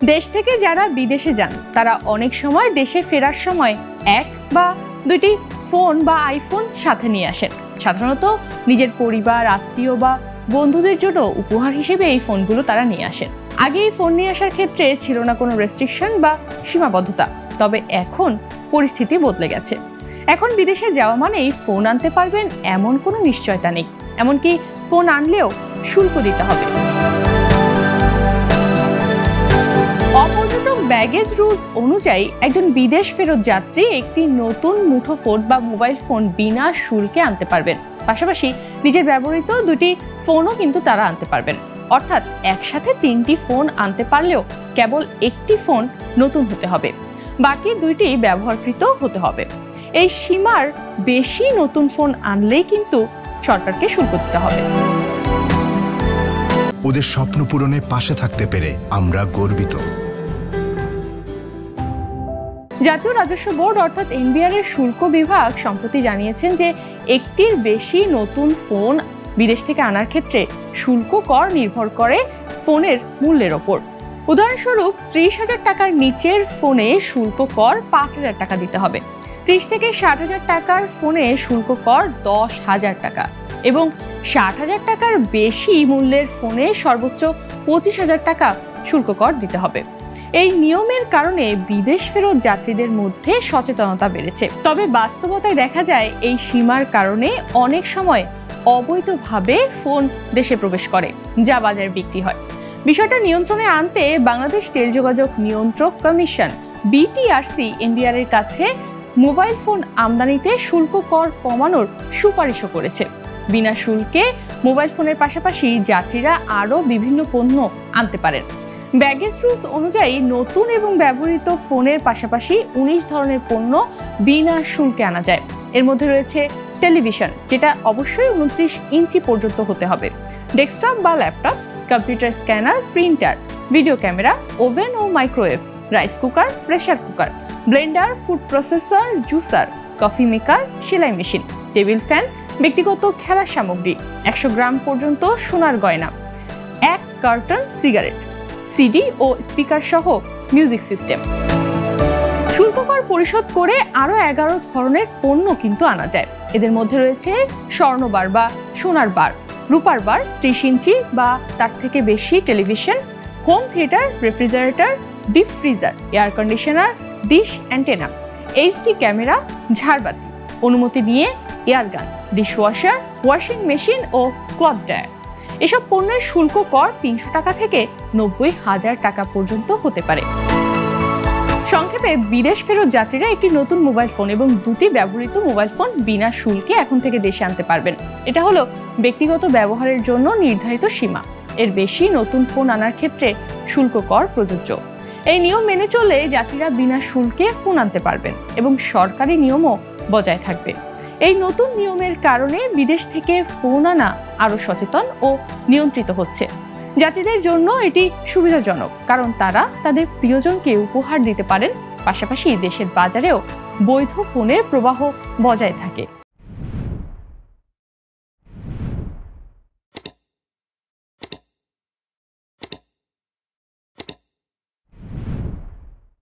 দেশ থেকে যারা বিদেশে যান তারা অনেক সময় দেশে ফেরার সময় এক বা দুইটি ফোন বা আইফোন সাথে নিয়ে আসেন। সাধারণত নিজের পরিবার, আত্মীয় বা বন্ধুদের জন্য উপহার হিসেবে এই ফোনগুলো তারা নিয়ে আসেন। আগে এই ফোন নিয়ে আসার ক্ষেত্রে ছিল না কোনো রেস্ট্রিকশন বা সীমাবদ্ধতা, তবে এখন পরিস্থিতি বদলে গেছে। এখন বিদেশে যাওয়া মানেই ফোন আনতে পারবেন এমন কোনো নিশ্চয়তা নেই, এমনকি ফোন আনলেও শুল্ক দিতে হবে। অপর্যটক ব্যাগেজ রুলস অনুযায়ী একজন বিদেশ ফেরত যাত্রী একটি নতুন মুঠোফোন বা মোবাইল ফোন বিনা শুল্কে আনতে পারবেন। পাশাপাশি নিজের ব্যবহৃত দুটি ফোনও কিন্তু তারা আনতে পারবেন। অর্থাৎ একসাথে 3টি ফোন আনতে পারলেও কেবল একটি ফোন নতুন হতে হবে, বাকি দুইটি ব্যবহারকৃত হতে হবে। এই সীমার বেশি নতুন ফোন আনলেই কিন্তু সরকারকে শুল্ক দিতে হবে। ওদের স্বপ্ন পূরণে পাশে থাকতে পেরে আমরা গর্বিত। জাতীয় রাজস্ব বোর্ড অর্থাৎ এনবিআর এর শুল্ক বিভাগ সম্প্রতি জানিয়েছেন যে একটির বেশি নতুন ফোন বিদেশ থেকে আনার ক্ষেত্রে শুল্ক কর নির্ভর করে ফোনের মূল্যের ওপর। উদাহরণস্বরূপ 30,000 টাকার নিচের ফোনে শুল্ক কর 5,000 টাকা দিতে হবে। 30 থেকে 60,000 টাকার ফোনে শুল্ক কর 10,000 টাকা এবং 60,000 টাকার বেশি মূল্যের ফোনে সর্বোচ্চ 25,000 টাকা শুল্ক কর দিতে হবে। এই নিয়মের কারণে বিদেশ ফেরত যাত্রীদের মধ্যে সচেতনতা বেড়েছে। তবে বাস্তবতায় দেখা যায় এই সীমার কারণে অনেক সময় অবৈধভাবে ফোন দেশে প্রবেশ করে, যা বাজারে বিক্রি হয়। বিষয়টা নিয়ন্ত্রণে আনতে বাংলাদেশ টেলিযোগাযোগ নিয়ন্ত্রক কমিশন বিটিআরসি এনবিআর এর কাছে মোবাইল ফোন আমদানিতে শুল্ক কর কমানোর সুপারিশও করেছে। বিনা শুল্কে মোবাইল ফোনের পাশাপাশি যাত্রীরা আরও বিভিন্ন পণ্য আনতে পারেন। ব্যাগেজ রুলস অনুযায়ী নতুন এবং ব্যবহৃত ফোনের পাশাপাশি 19 ধরনের পণ্য বিনা শুল্কে আনা যায়। এর মধ্যে রয়েছে টেলিভিশন, যেটা অবশ্যই 29 ইঞ্চি পর্যন্ত হতে হবে, ডেস্কটপ বা laptop, computer scanner, printer, video camera, oven ও microwave, rice cooker, pressure cooker, blender, food processor, juicer, coffee maker, সেলাই মেশিন, টেবিল ফ্যান, ব্যক্তিগত খেলার সামগ্রী, 100 গ্রাম পর্যন্ত সোনার গয়না, 1 কার্টন সিগারেট, সিডি ও স্পিকার সহ মিউজিক সিস্টেম। শুল্ক কর পরিশোধ করে আরও 11 ধরনের পণ্য কিন্তু আনা যায়। এদের মধ্যে রয়েছে স্বর্ণবার বা সোনার বার, রূপার বার, 30 ইঞ্চি বা তার থেকে বেশি television, home theatre, refrigerator, deep freezer, air conditioner, dish antenna, HD camera, ঝাড়বাতি, অনুমতি নিয়ে এয়ারগান, ডিশওয়াশার, ওয়াশিং মেশিন ও ক্লথ ড্রায়ার। এসব পণ্যের শুল্ক কর 300 টাকা থেকে 90,000 টাকা পর্যন্ত হতে পারে। সংক্ষেপে বিদেশ ফেরত যাত্রীরা একটি নতুন মোবাইল ফোন এবং দুটি ব্যবহৃত মোবাইল ফোন বিনা শুল্কে এখন থেকে দেশে আনতে পারবেন। এটা হলো ব্যক্তিগত ব্যবহারের জন্য নির্ধারিত সীমা। এর বেশি নতুন ফোন আনার ক্ষেত্রে শুল্ক কর প্রযোজ্য। এই নিয়ম মেনে চললে যাত্রীরা বিনা শুল্কে ফোন আনতে পারবেন এবং সরকারি নিয়মও বজায় থাকবে। এই নতুন নিয়মের কারণে বিদেশ থেকে ফোন আনা আরও সচেতন ও নিয়ন্ত্রিত হচ্ছে। যাত্রীদের জন্য এটি সুবিধাজনক, কারণ তারা তাদের প্রিয়জনকে উপহার দিতে পারেন, পাশাপাশি দেশের বাজারেও বৈধ ফোনের প্রবাহ বজায় থাকে।